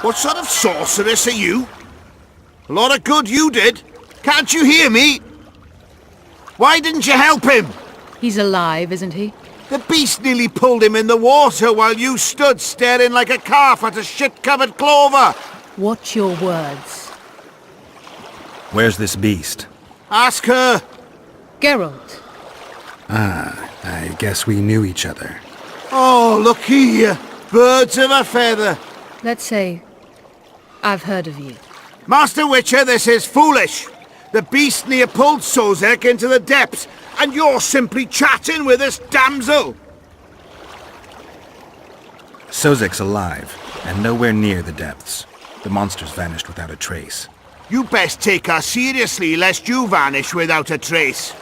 What sort of sorceress are you? A lot of good you did. Can't you hear me? Why didn't you help him? He's alive, isn't he? The beast nearly pulled him in the water while you stood staring like a calf at a shit-covered clover. Watch your words. Where's this beast? Ask her. Geralt. I guess we knew each other. Oh, look here. Birds of a feather. Let's say I've heard of you. Master Witcher, this is foolish. The beast near pulled Sozek into the depths, and you're simply chatting with this damsel. Sozek's alive, and nowhere near the depths. The monster's vanished without a trace. You best take her seriously, lest you vanish without a trace.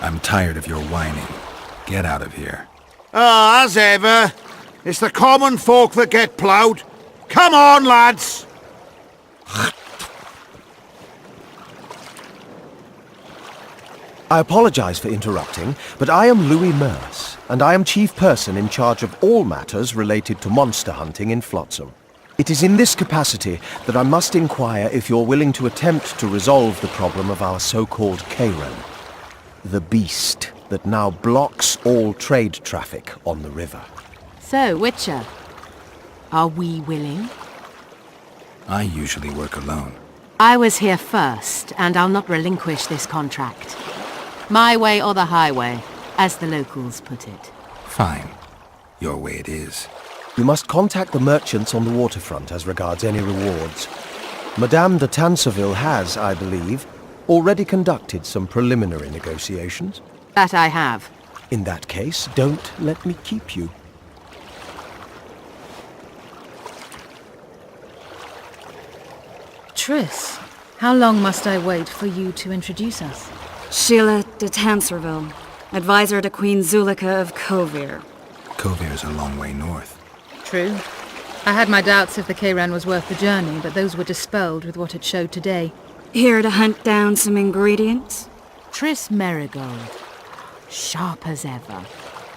I'm tired of your whining. Get out of here. Ah, as ever. It's the common folk that get ploughed. Come on, lads! I apologize for interrupting, but I am Louis Merce, and I am chief person in charge of all matters related to monster hunting in Flotsam. It is in this capacity that I must inquire if you're willing to attempt to resolve the problem of our so-called Karen, the beast that now blocks all trade traffic on the river. So, Witcher, are we willing? I usually work alone. I was here first, and I'll not relinquish this contract. My way or the highway, as the locals put it. Fine. Your way it is. You must contact the merchants on the waterfront as regards any rewards. Madame de Tanseville has, I believe, already conducted some preliminary negotiations. That I have. In that case, don't let me keep you. Triss, how long must I wait for you to introduce us? Sheila de Tanserville, advisor to Queen Zulika of Kovir. Kovir's a long way north. True. I had my doubts if the Kayran was worth the journey, but those were dispelled with what it showed today. Here to hunt down some ingredients? Triss Merigold. Sharp as ever.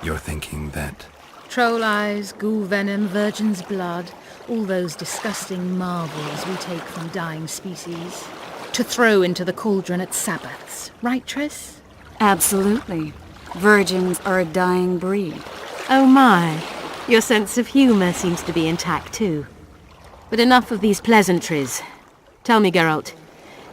You're thinking that... Troll eyes, ghoul venom, virgin's blood, all those disgusting marvels we take from dying species, to throw into the cauldron at Sabbaths. Right, Triss? Absolutely. Virgins are a dying breed. Oh my. Your sense of humour seems to be intact too. But enough of these pleasantries. Tell me, Geralt,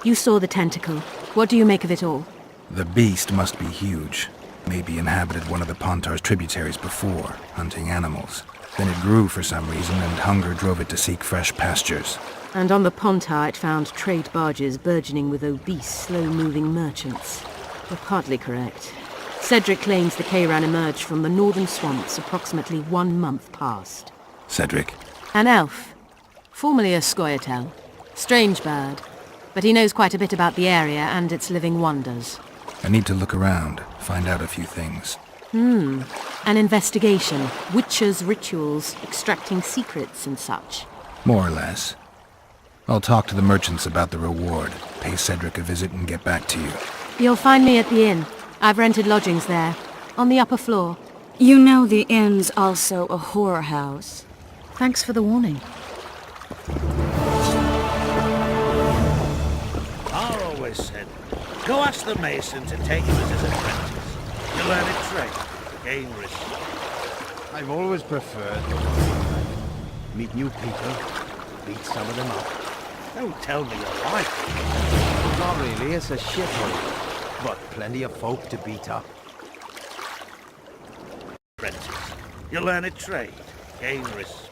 you saw the tentacle. What do you make of it all? The beast must be huge. Maybe inhabited one of the Pontar's tributaries before, hunting animals. Then it grew for some reason, and hunger drove it to seek fresh pastures. And on the Pontar it found trade barges burgeoning with obese, slow-moving merchants. You're partly correct. Cedric claims the Kayran emerged from the northern swamps approximately 1 month past. Cedric? An elf. Formerly a Scoia'tael. Strange bird. But he knows quite a bit about the area and its living wonders. I need to look around, find out a few things. An investigation. Witches' rituals, extracting secrets and such. More or less. I'll talk to the merchants about the reward, pay Cedric a visit and get back to you. You'll find me at the inn. I've rented lodgings there, on the upper floor. You know the inn's also a whorehouse. Thanks for the warning. I always said, go ask the mason to take you as his apprentice. You learn a trade, gain respect. I've always preferred meet new people, beat some of them up. Don't tell me you're right. Not really, it's a shithole, but plenty of folk to beat up. Apprentice, you learn a trade, gain respect.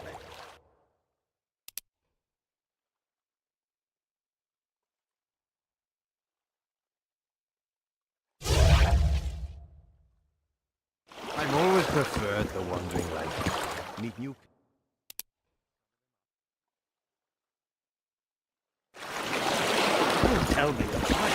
I've always preferred the wandering life. Meet new people. Don't tell me you're right.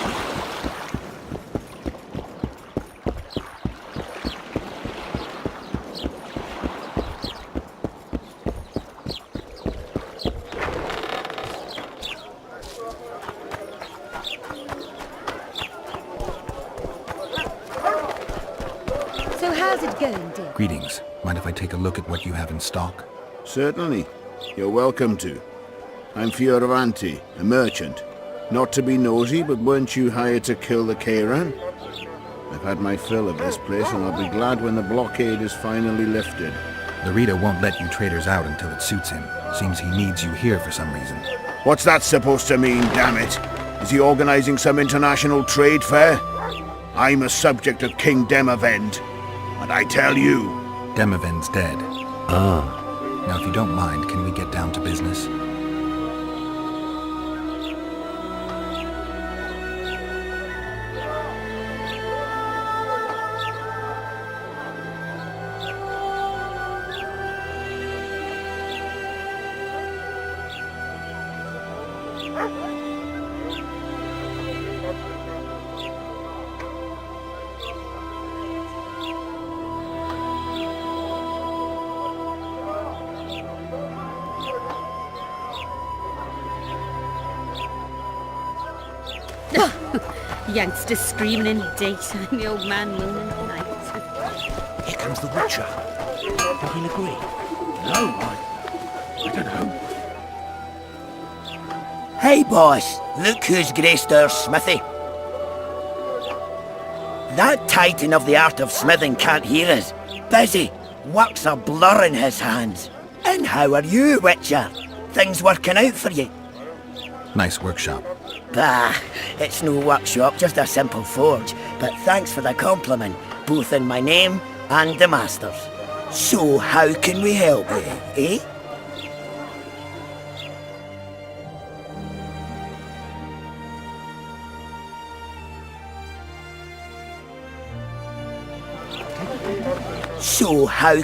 So how's it going, dear? Greetings. Mind if I take a look at what you have in stock? Certainly. You're welcome to. I'm Fioravanti, a merchant. Not to be nosy, but weren't you hired to kill the Kairan? I've had my fill of this place, and I'll be glad when the blockade is finally lifted. The Rita won't let you traders out until it suits him. Seems he needs you here for some reason. What's that supposed to mean, damn it? Is he organizing some international trade fair? I'm a subject of King Demavend, and I tell you... Demavend's dead. Ah. Now, if you don't mind, can we get down to business? Youngsters screaming in daytime, the old man moaning at night. Here comes the Witcher. Think he'll agree? No, I don't know. Hey boss, look who's graced our smithy. That titan of the art of smithing can't hear us. Busy, work's a blur in his hands. And how are you, Witcher? Things working out for you? Nice workshop. Bah, it's no workshop, just a simple forge. But thanks for the compliment, both in my name and the master's. So how can we help you, eh? So how...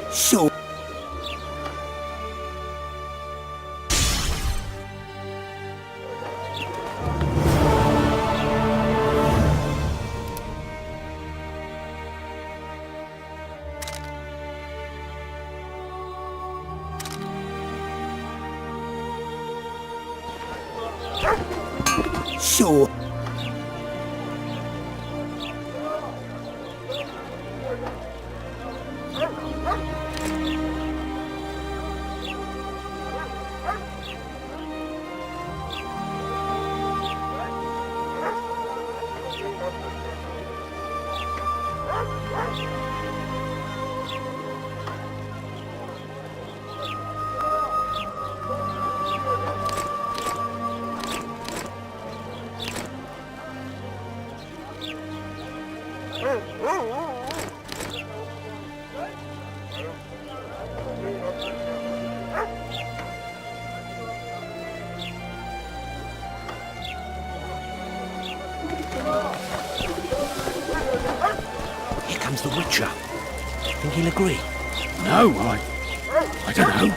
So... So... Here comes the Witcher. Think he'll agree? No, I don't know.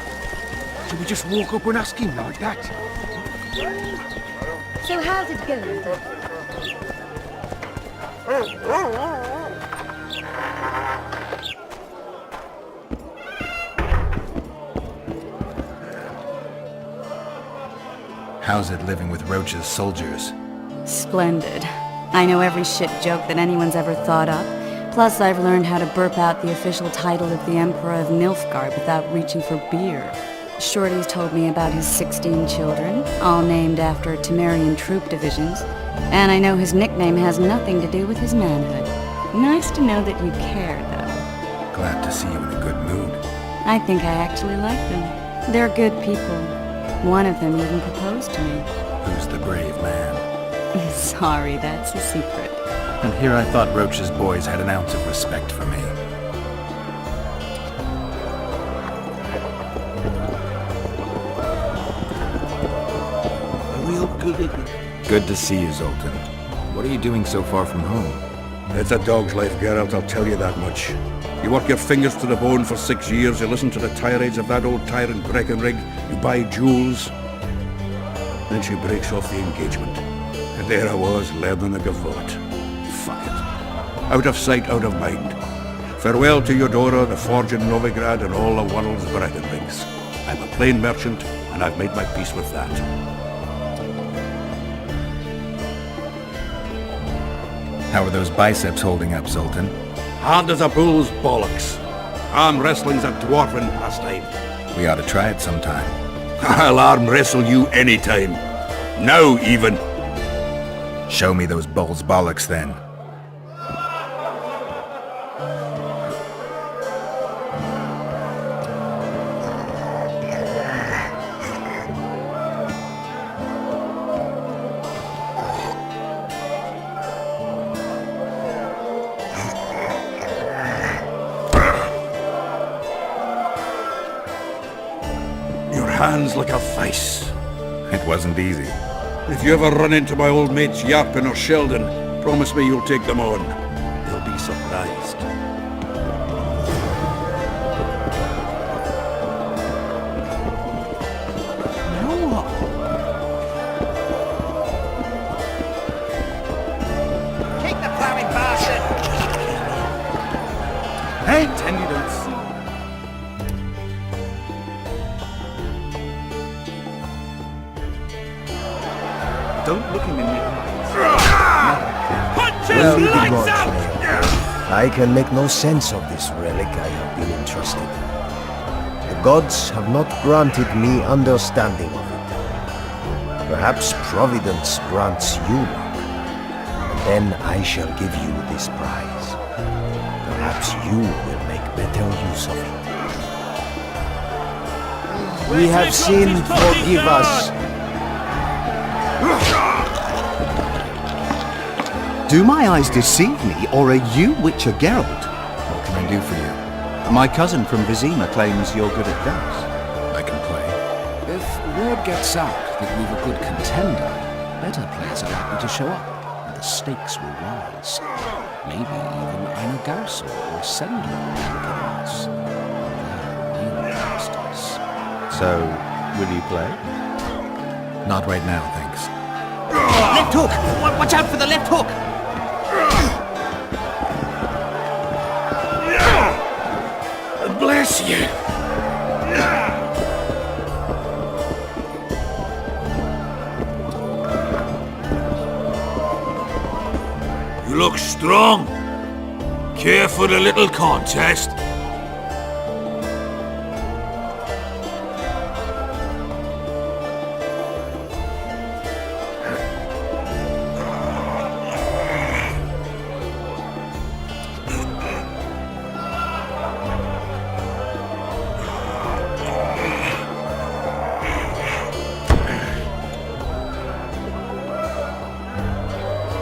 Should we just walk up and ask him like that? So how's it going? How's it living with Roach's soldiers? Splendid. I know every shit joke that anyone's ever thought up. Plus, I've learned how to burp out the official title of the Emperor of Nilfgaard without reaching for beer. Shorty's told me about his 16 children, all named after Temerian troop divisions. And I know his nickname has nothing to do with his manhood. Nice to know that you care, though. Glad to see you in a good mood. I think I actually like them. They're good people. One of them even proposed to me. Who's the brave man? Sorry, that's a secret. And here I thought Roach's boys had an ounce of respect for me. A real good... Good to see you, Zoltan. What are you doing so far from home? It's a dog's life, Geralt, I'll tell you that much. You work your fingers to the bone for 6 years, you listen to the tirades of that old tyrant Breckenrig, you buy jewels. Then she breaks off the engagement. And there I was, learning the gavotte. Fuck it. Out of sight, out of mind. Farewell to Eudora, the forge in Novigrad, and all the world's bragging rights. I'm a plain merchant, and I've made my peace with that. How are those biceps holding up, Zoltan? Hard as a bull's bollocks. Arm wrestling's a dwarven pastime. We ought to try it sometime. I'll arm wrestle you anytime. Now, even. Show me those bull's bollocks, then. Hands like a vice. It wasn't easy. If you ever run into my old mates Yarpin or Sheldon, promise me you'll take them on. They'll be surprised. Now what? Keep the ploughing, bastard! Hey, pretend you don't see. Don't look him in the eyes. Well, good lord, I can make no sense of this relic I have been entrusted. The gods have not granted me understanding of it. Perhaps Providence grants you luck, and then I shall give you this prize. Perhaps you will make better use of it. We have sinned, forgive us. Do my eyes deceive me, or are you Witcher Geralt? What can I do for you? My cousin from Vizima claims you're good at dice. I can play. If word gets out that we've a good contender, better players are likely to show up, and the stakes will rise. Maybe even Einar Gaussel or Sendor will give us. They're real masters. So, will you play? Not right now, thanks. Left hook! Watch out for the left hook! Bless you! You look strong. Care for the little contest?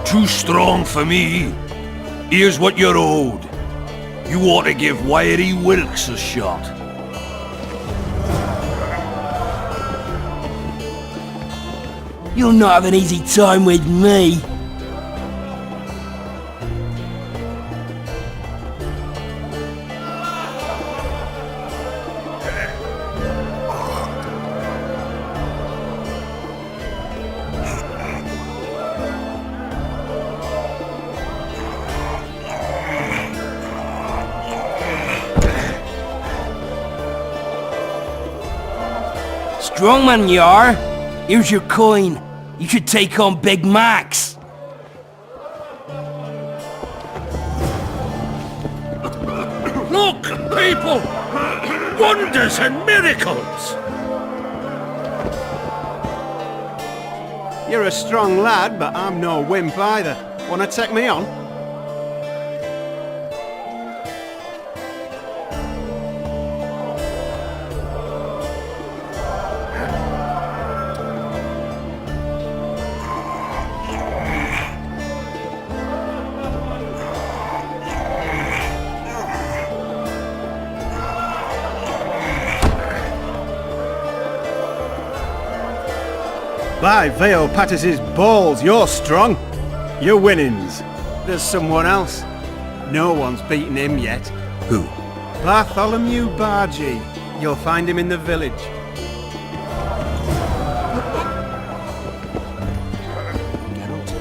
Too strong for me. Here's what you're owed. You ought to give Wiry Wilkes a shot. You'll not have an easy time with me. Strong man you are. Here's your coin. You should take on Big Max. Look, people! Wonders and miracles! You're a strong lad, but I'm no wimp either. Wanna take me on? By Veo Patis's balls, you're strong. You're winnings. There's someone else. No one's beaten him yet. Who? Bartholomew Bargy. You'll find him in the village. Geralt,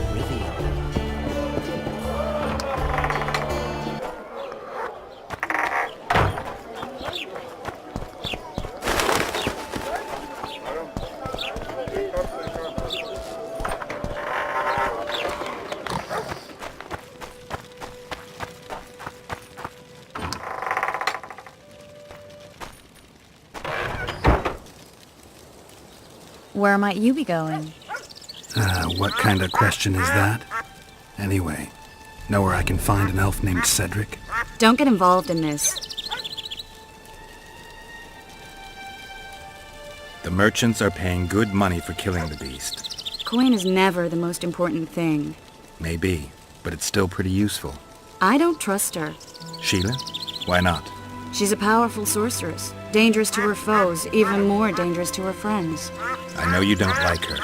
where might you be going? What kind of question is that? Anyway, know where I can find an elf named Cedric? Don't get involved in this. The merchants are paying good money for killing the beast. Coin is never the most important thing. Maybe, but it's still pretty useful. I don't trust her. Sheila? Why not? She's a powerful sorceress. Dangerous to her foes, even more dangerous to her friends. I know you don't like her.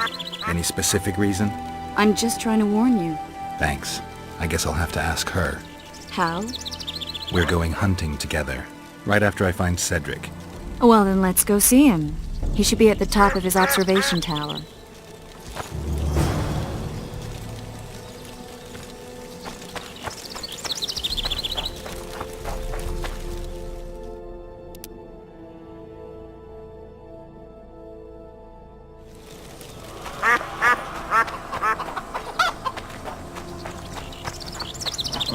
Any specific reason? I'm just trying to warn you. Thanks. I guess I'll have to ask her. How? We're going hunting together, right after I find Cedric. Well, then let's go see him. He should be at the top of his observation tower.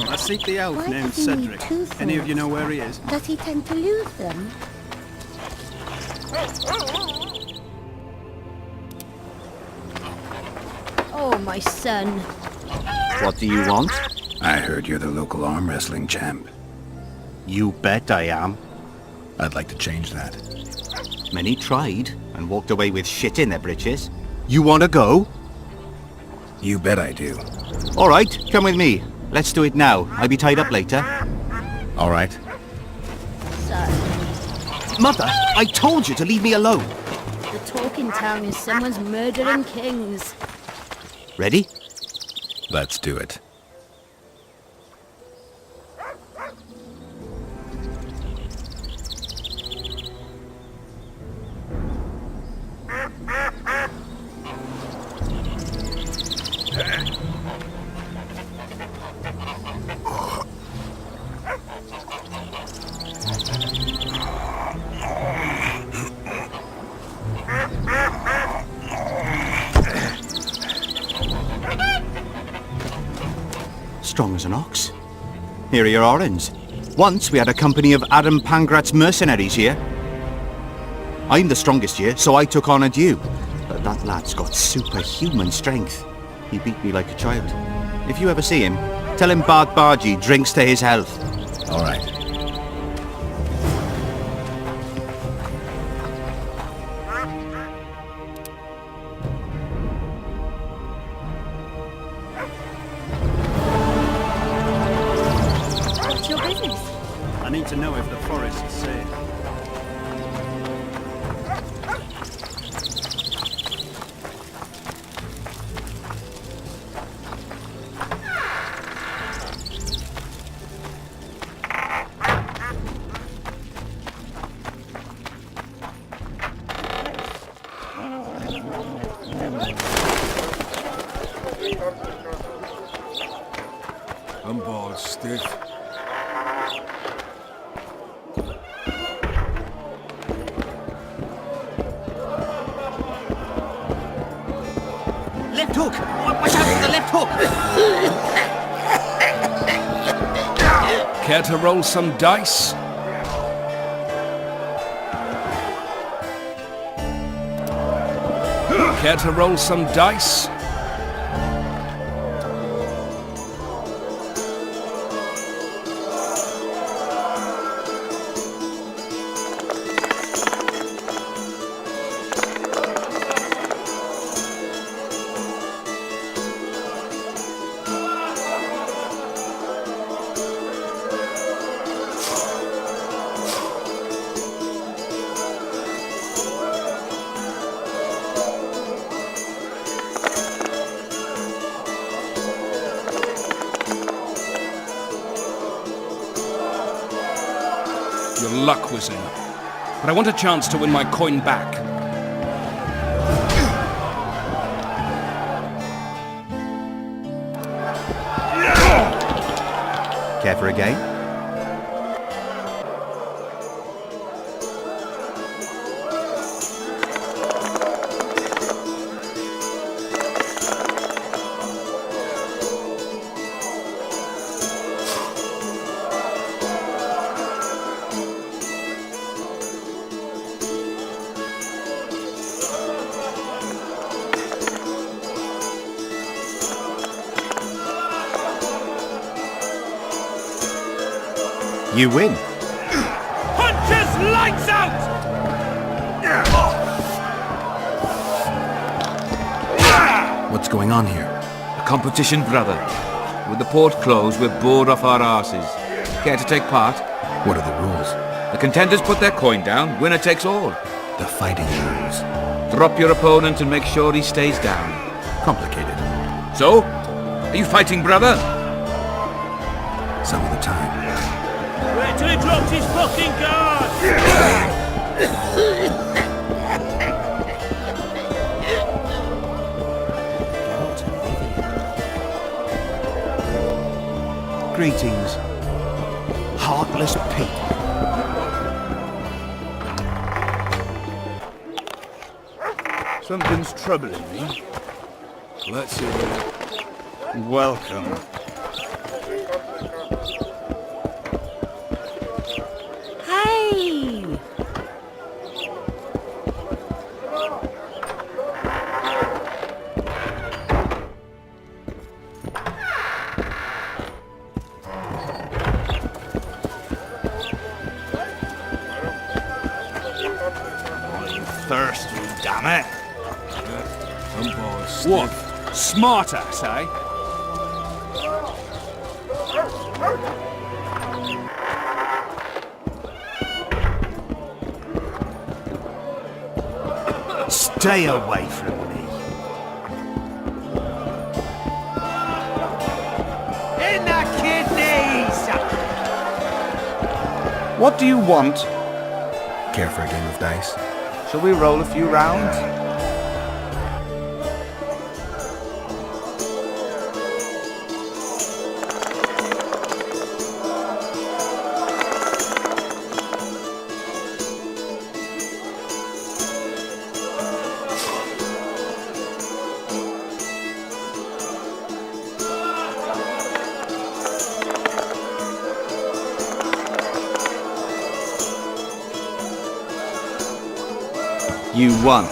I seek the elf Why named does he need Cedric. two Any of you swords? know where he is? Does he tend to lose them? Oh, my son. What do you want? I heard you're the local arm wrestling champ. You bet I am. I'd like to change that. Many tried and walked away with shit in their britches. You want to go? You bet I do. All right, come with me. Let's do it now. I'll be tied up later. All right. Son, Mother, I told you to leave me alone. the talk in town is someone's murdering kings. Ready? Let's do it. Strong as an ox. Here are your orange. Once we had a company of Adam Pangrat's mercenaries here. I'm the strongest here, so I took on a due. But that lad's got superhuman strength. He beat me like a child. If you ever see him, tell him Bard Bargy drinks to his health. All right. What's your business? I need to know if the forest is safe. I'm ball stiff. Left hook! Watch out for the left hook! Care to roll some dice? Care to roll some dice? Your luck was in. But I want a chance to win my coin back. Care for a game? You win. Punches lights out! What's going on here? A competition, brother. With the port closed, we're bored off our arses. Care to take part? What are the rules? The contenders put their coin down, winner takes all. The fighting rules. Drop your opponent and make sure he stays down. Complicated. So? Are you fighting, brother? Some of the time. Wait till he drops his fucking guard! Greetings, heartless people. Something's troubling me. Let's hear it. Welcome. Hey! I'm thirsty, damn it. What? Smart ass, eh? Stay away from me. In the kidneys! What do you want? Care for a game of dice? Shall we roll a few rounds? You won.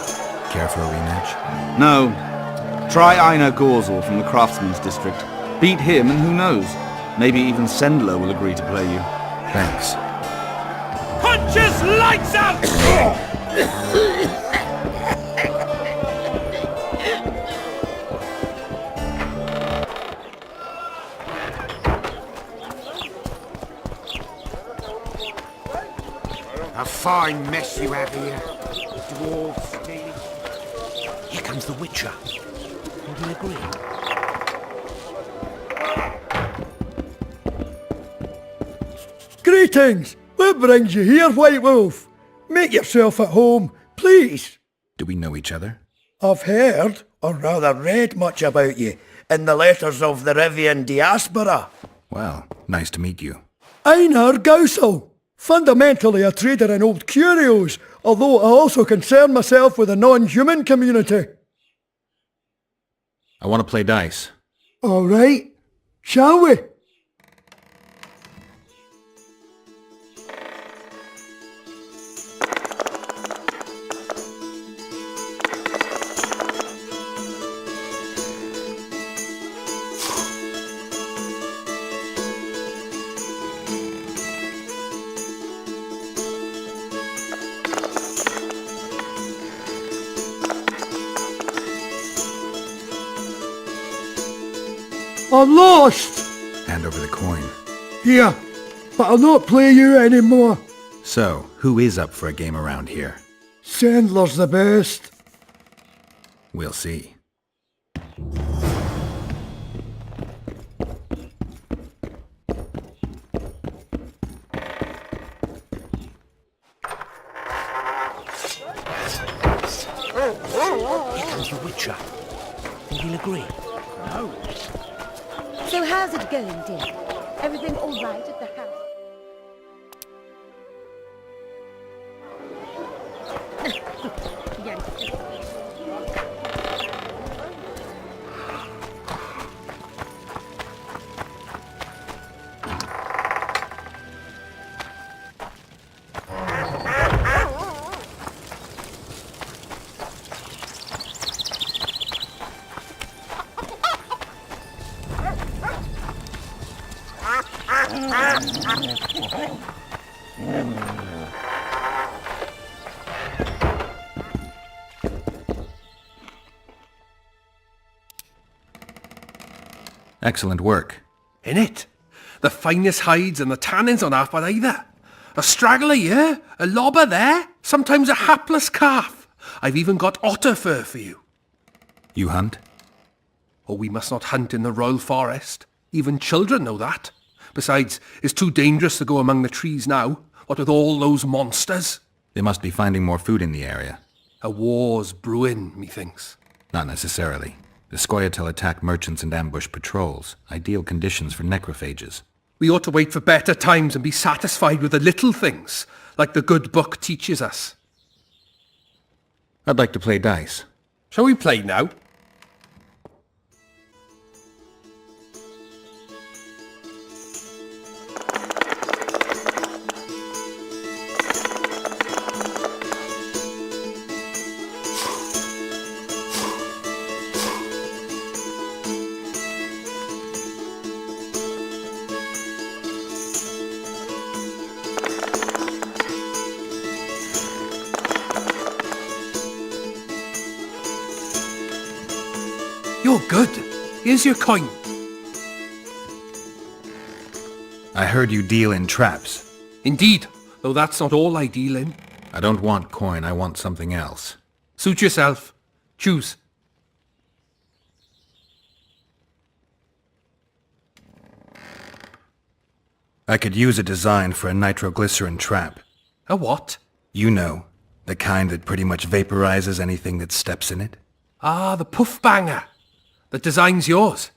Care for a rematch? No. Try Einar Gorzel from the Craftsman's District. Beat him and who knows? Maybe even Sendler will agree to play you. Thanks. Punches lights out! A fine mess you have here. Dwarves stealing. Here comes the Witcher. Would you agree? Greetings! What brings you here, White Wolf? Make yourself at home, please. Do we know each other? I've heard, or rather read much about you, in the letters of the Rivian diaspora. Well, nice to meet you. Einar Gaussel, fundamentally a trader in old curios, although I also concern myself with the non-human community. I want to play dice. All right, shall we? I'm lost! Hand over the coin. Here, but I'll not play you anymore. So, who is up for a game around here? Sandler's the best. We'll see. Here comes the Witcher. Think he'll agree? No. So how's it going, dear? Everything all right at the house? Excellent work. In it? The finest hides and the tannins on half by either. A straggler here, a lobber there, sometimes a hapless calf. I've even got otter fur for you. You hunt? Oh, we must not hunt in the royal forest. Even children know that. Besides, it's too dangerous to go among the trees now, what with all those monsters. They must be finding more food in the area. A war's brewing, methinks. Not necessarily. The Scoia'tael attack merchants and ambush patrols. Ideal conditions for necrophages. We ought to wait for better times and be satisfied with the little things, like the good book teaches us. I'd like to play dice. Shall we play now? You're good. Here's your coin. I heard you deal in traps. Indeed, though that's not all I deal in. I don't want coin, I want something else. Suit yourself. Choose. I could use a design for a nitroglycerin trap. A what? You know, the kind that pretty much vaporizes anything that steps in it. Ah, the puff banger. The design's yours.